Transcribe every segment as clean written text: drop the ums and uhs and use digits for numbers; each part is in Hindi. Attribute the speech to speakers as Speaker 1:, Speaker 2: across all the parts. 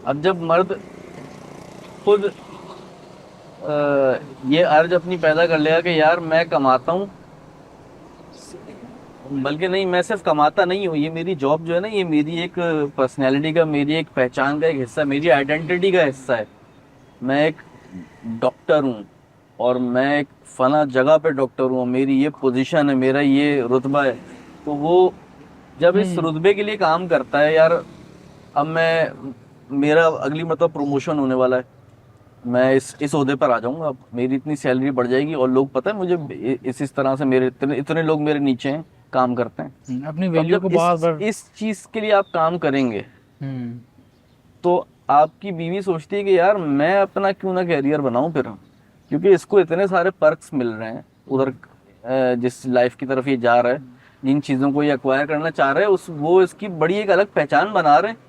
Speaker 1: अब जब मर्द खुद ये अर्ज अपनी पैदा कर लेगा कि यार मैं कमाता हूँ, बल्कि नहीं, मैं सिर्फ कमाता नहीं हूँ, ये मेरी जॉब जो है ना, ये मेरी एक पर्सनैलिटी का, मेरी एक पहचान का एक हिस्सा है, मेरी आइडेंटिटी का हिस्सा है। मैं एक डॉक्टर हूँ और मैं एक फला जगह पे डॉक्टर हूँ, मेरी ये पोजीशन है, मेरा ये रुतबा है। तो वो जब इस
Speaker 2: हम्म।
Speaker 1: रुतबे के लिए काम करता है यार, अब मैं, मेरा अगली मतलब प्रमोशन होने वाला है, मैं इस ओहदे पर आ जाऊंगा, अब मेरी इतनी सैलरी बढ़ जाएगी और लोग पता है मुझे इस तरह से, मेरे इतने इतने लोग मेरे नीचे हैं, काम करते हैं।
Speaker 2: अपनी
Speaker 1: तो अब
Speaker 2: वैल्यू
Speaker 1: जब
Speaker 2: को बहुत बार।
Speaker 1: इस चीज के लिए आप काम करेंगे,
Speaker 2: हम्म।
Speaker 1: तो आपकी बीवी सोचती है कि यार मैं अपना क्यों ना कैरियर बनाऊं फिर, क्योंकि इसको इतने सारे पर्क्स मिल रहे हैं उधर, जिस लाइफ की तरफ ये जा रहा है, जिन चीजों को ये एक्वायर करना चाह रहा है, उस वो इसकी बड़ी एक अलग पहचान बना रहे हैं।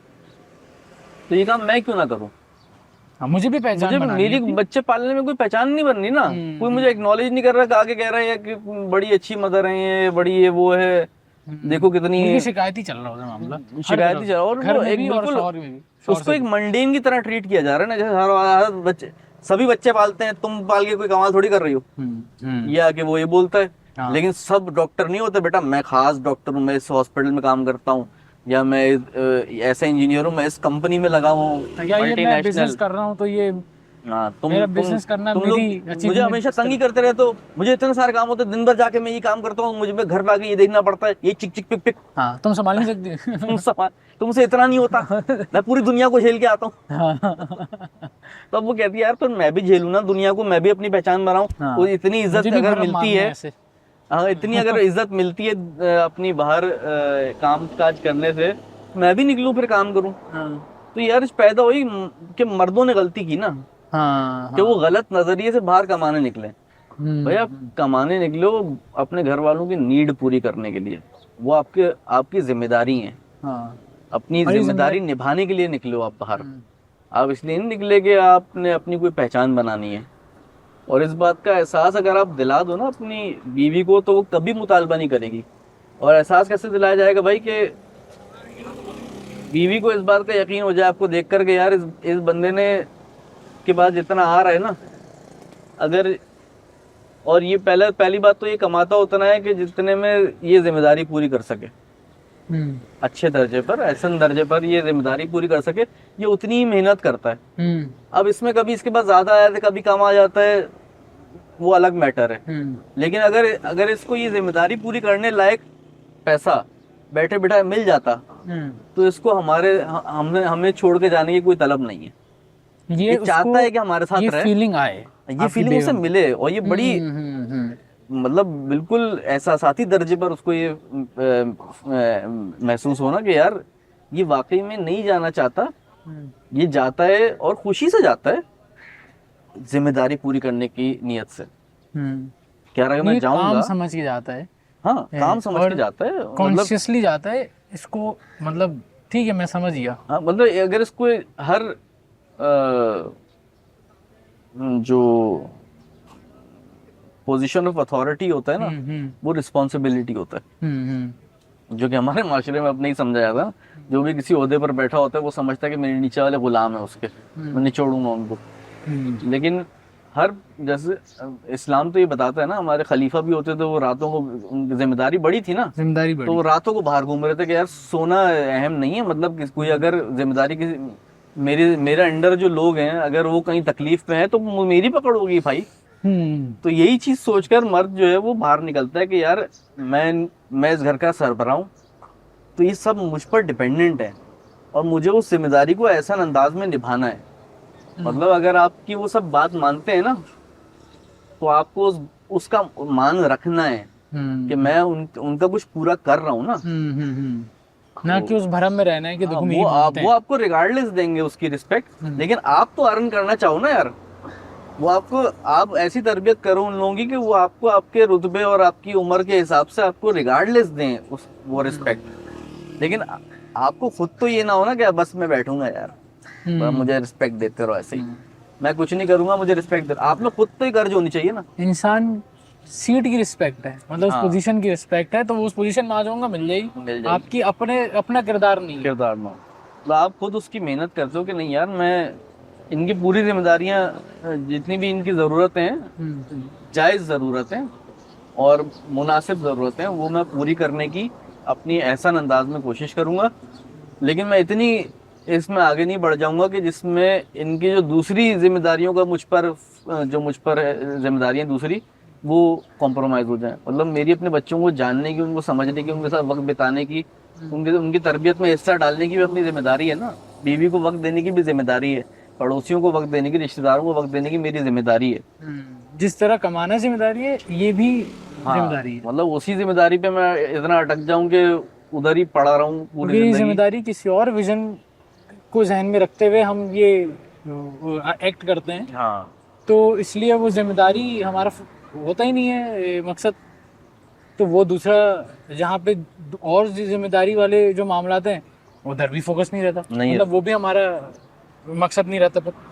Speaker 1: तो ये काम मैं क्यों ना करूं?
Speaker 2: हाँ, मुझे भी पहचान
Speaker 1: मुझे
Speaker 2: बनानी है
Speaker 1: मेरी
Speaker 2: अपनी।
Speaker 1: बच्चे पालने में कोई पहचान नहीं बन रही ना, कोई मुझे
Speaker 2: हम्म।
Speaker 1: एक्नॉलेज नहीं कर रहा, आगे कह रहा है कि बड़ी अच्छी मदर है, ये बड़ी ये वो है, देखो कितनी
Speaker 2: बल्कि शिकायती चल रहा है उधर मामला, हर
Speaker 1: शिकायती
Speaker 2: तरफ,
Speaker 1: चल, और
Speaker 2: घर
Speaker 1: वो
Speaker 2: में
Speaker 1: एक
Speaker 2: भी और
Speaker 1: बिल्कुल
Speaker 2: शौहर में भी, शौहर
Speaker 1: उसको
Speaker 2: से
Speaker 1: एक
Speaker 2: भी।
Speaker 1: मंडेन की तरह ट्रीट किया जा रहा है ना, जैसे हर बच्चे, सभी बच्चे पालते हैं, तुम पाल के कोई कमाल थोड़ी कर रही हो।
Speaker 2: हम्म।
Speaker 1: ये आके वो ये बोलता है,
Speaker 2: हाँ।
Speaker 1: लेकिन सब डॉक्टर नहीं होते बेटा, मैं खास डॉक्टर हूँ, मैं इस हॉस्पिटल में काम करता हूँ, या मैं ऐसा इंजीनियर हूँ, मैं इस कंपनी में लगा हूँ,
Speaker 2: या ये मैं बिजनेस
Speaker 1: मल्टीनेशनल।
Speaker 2: कर रहा हूँ तो ये
Speaker 1: हाँ,
Speaker 2: मेरा बिजनेस करना
Speaker 1: तुम
Speaker 2: मेरी
Speaker 1: लोग मुझे
Speaker 2: अचीवमेंट
Speaker 1: हमेशा
Speaker 2: इस
Speaker 1: तंग
Speaker 2: तरह।
Speaker 1: ही करते रहते हो, मुझे इतने सारे काम होते हैं, दिन भर जाके मैं ये काम करता हूँ, मुझे घर पे आके ये देखना पड़ता है, ये चिक चिक पिक पिक।
Speaker 2: हाँ, तुम संभाल नहीं सकती।
Speaker 1: तुम समा- तुमसे इतना नहीं होता, मैं पूरी दुनिया को झेल के आता हूँ।
Speaker 2: हाँ।
Speaker 1: तो अब वो कहती है यार फिर मैं भी झेलूं ना दुनिया को, मैं भी अपनी पहचान बनाऊं। वो
Speaker 2: हाँ,
Speaker 1: इतनी
Speaker 2: मुझे
Speaker 1: इज्जत
Speaker 2: भी
Speaker 1: अगर
Speaker 2: भरम
Speaker 1: मिलती
Speaker 2: मारने
Speaker 1: है,
Speaker 2: हैं ऐसे।
Speaker 1: हाँ इतनी अगर इज्जत मिलती है अपनी बाहर काम काज करने से, मैं भी निकलूं फिर काम करूं।
Speaker 2: हाँ
Speaker 1: तो यार इस पैदा हुई कि मर्दों ने गलती की ना,
Speaker 2: हाँ
Speaker 1: कि वो
Speaker 2: हाँ।
Speaker 1: गलत नजरिए से बाहर कमाने निकले। भाई आप
Speaker 2: हम्म।
Speaker 1: कमाने निकलो अपने घर वालों की नीड पूरी करने के लिए, वो आपके आपकी जिम्मेदारी है,
Speaker 2: हाँ,
Speaker 1: अपनी
Speaker 2: बड़ी
Speaker 1: जिम्मेदारी
Speaker 2: जिम्मेदारी।
Speaker 1: निभाने के लिए निकलो आप बाहर।
Speaker 2: हम्म।
Speaker 1: आप इसलिए नहीं निकले कि आपने अपनी कोई पहचान बनानी है। और इस बात का एहसास अगर आप दिला दो ना अपनी बीवी को, तो वो कभी मुतालबा नहीं करेगी। और एहसास कैसे दिलाया जाएगा भाई, कि बीवी को इस बात का यकीन हो जाए आपको देख कर के यार इस बंदे ने के बाद जितना आ रहा है ना, अगर, और ये पहली बात तो ये कमाता उतना है कि जितने में ये जिम्मेदारी पूरी कर सके,
Speaker 2: हम्म।
Speaker 1: अच्छे दर्जे पर, ऐसे दर्जे पर ये जिम्मेदारी पूरी कर सके, ये उतनी ही मेहनत करता है।
Speaker 2: हम्म।
Speaker 1: अब इसमें कभी इसके पास ज्यादा आया था, कभी कम आ जाता है, वो अलग मैटर है।
Speaker 2: हम्म।
Speaker 1: लेकिन अगर अगर इसको ये जिम्मेदारी पूरी करने लायक पैसा बैठे बिठाए मिल जाता,
Speaker 2: हम्म।
Speaker 1: तो इसको हमने हमें छोड़ के जाने की कोई तलब नहीं है।
Speaker 2: ये
Speaker 1: ये
Speaker 2: उसको
Speaker 1: चाहता है कि हमारे साथ
Speaker 2: ये
Speaker 1: रहे,
Speaker 2: फीलिंग आए
Speaker 1: ये
Speaker 2: आपकी
Speaker 1: फीलिंग उसे
Speaker 2: बेगम को।
Speaker 1: मिले, और ये बड़ी
Speaker 2: हम्म।
Speaker 1: मतलब बिल्कुल एहसासाती दर्जे पर उसको ये महसूस होना कि यार ये वाकई में नहीं जाना चाहता,
Speaker 2: हम्म।
Speaker 1: ये जाता है और खुशी से जाता है, जिम्मेदारी पूरी करने की नीयत से,
Speaker 2: हम्म।
Speaker 1: कह रहा है कि मैं
Speaker 2: ये काम
Speaker 1: जाऊंगा।
Speaker 2: समझ के जाता है।
Speaker 1: हाँ, काम समझ के
Speaker 2: और
Speaker 1: जाता है, मतलब,
Speaker 2: कॉन्शियसली जाता है इसको, मतलब ठीक है, मैं समझ गया।
Speaker 1: हाँ मतलब अगर इसको हर जो पोजीशन ऑफ अथॉरिटी होता है ना,
Speaker 2: हम्म।
Speaker 1: वो रिस्पॉन्सिबिलिटी होता है,
Speaker 2: हम्म।
Speaker 1: जो कि हमारे माशरे में अब नहीं समझा जाता। जो भी किसी ओहदे पर बैठा होता है वो समझता है कि मेरे नीचे वाले गुलाम है उसके, मैं निचोड़ूंगा उनको।
Speaker 2: हम्म।
Speaker 1: लेकिन हर, जैसे इस्लाम तो ये बताता है ना, हमारे खलीफा भी होते थे, वो रातों को, उनकी जिम्मेदारी बड़ी थी ना,
Speaker 2: जिम्मेदारी
Speaker 1: तो
Speaker 2: बड़ी।
Speaker 1: वो रातों को बाहर घूम रहे थे कि यार सोना अहम नहीं है, मतलब कोई अगर जिम्मेदारी की, मेरे अंडर जो लोग हैं अगर वो कहीं तकलीफ में है तो मेरी पकड़ होगी भाई।
Speaker 2: हम्म।
Speaker 1: तो यही चीज सोचकर मर्द जो है वो बाहर निकलता है कि यार मैं इस घर का सरबराह हूँ, तो ये सब मुझ पर डिपेंडेंट है, और मुझे उस जिम्मेदारी को ऐसा अंदाज में निभाना है। मतलब अगर आपकी वो सब बात मानते हैं ना, तो आपको उसका मान रखना है कि
Speaker 2: हम्म।
Speaker 1: मैं उनका कुछ पूरा कर रहा हूँ ना।
Speaker 2: ना
Speaker 1: तो
Speaker 2: कि उस भरम में रहना है कि
Speaker 1: हाँ,
Speaker 2: देखो मेरी मानते
Speaker 1: वो
Speaker 2: हैं।
Speaker 1: आपको रिगार्डलेस देंगे उसकी रिस्पेक्ट, लेकिन आप तो अर्न करना चाहो ना यार। वो आपको, आप ऐसी तरबियत करो उन लोगों की कि वो आपको आपके रुतबे और आपकी उम्र के हिसाब से आपको रिगार्डलेस दें वो रिस्पेक्ट। लेकिन आपको खुद तो ये ना हो ना कि बस मैं बैठूंगा यार, बस
Speaker 2: हम्म।
Speaker 1: मुझे रिस्पेक्ट देते रहो ऐसे ही, मैं कुछ नहीं करूंगा मुझे रिस्पेक्ट दे, आप लोग खुद तो ही गर्ज होनी चाहिए ना।
Speaker 2: इंसान सीट की रिस्पेक्ट है, मतलब उस
Speaker 1: हाँ,
Speaker 2: पोजीशन की रिस्पेक्ट है, तो वो उस पोजीशन में आ जाऊंगा, मिल जाएगी।
Speaker 1: मिल जाएगी,
Speaker 2: आपकी अपना किरदार नहीं है।
Speaker 1: किरदार में। तो आप खुद उसकी मेहनत करते हो कि नहीं यार, मैं इनकी पूरी जिम्मेदारियां, जितनी भी इनकी ज़रूरतें हैं, जायज़ ज़रूरतें और मुनासिब ज़रूरतें, वो मैं पूरी करने की अपनी एहसान अंदाज में कोशिश करूँगा। लेकिन मैं इतनी इसमें आगे नहीं बढ़ जाऊंगा कि जिसमें इनकी जो दूसरी जिम्मेदारियों का जो मुझ पर जिम्मेदारियां दूसरी, वो कॉम्प्रोमाइज़ हो जाए। मतलब मेरी अपने बच्चों को जानने की, उनको समझने की, उनके साथ वक्त बिताने की, उनकी उनकी तरबियत में हिस्सा डालने की भी अपनी जिम्मेदारी है ना। बीवी को वक्त देने की भी जिम्मेदारी है, पड़ोसियों को वक्त देने की, रिश्तेदारों को वक्त देने की मेरी जिम्मेदारी है।
Speaker 2: जिस तरह कमाना जिम्मेदारी है, ये भी
Speaker 1: हाँ,
Speaker 2: जिम्मेदारी है।
Speaker 1: मतलब उसी जिम्मेदारी पे मैं इतना अटक जाऊं कि उधर ही पड़ा रहूं पूरी
Speaker 2: क्योंकि ये
Speaker 1: जिंदगी।
Speaker 2: जिम्मेदारी किसी और विजन को जहन में रखते हुए हम ये एक्ट करते हैं,
Speaker 1: हाँ,
Speaker 2: तो इसलिए वो जिम्मेदारी हमारा होता ही नहीं है मकसद। तो वो दूसरा, जहाँ पे और जिम्मेदारी वाले जो मामलात हैं, उधर भी फोकस नहीं रहता,
Speaker 1: नहीं
Speaker 2: मतलब वो भी हमारा मकसद नहीं रहता फिर।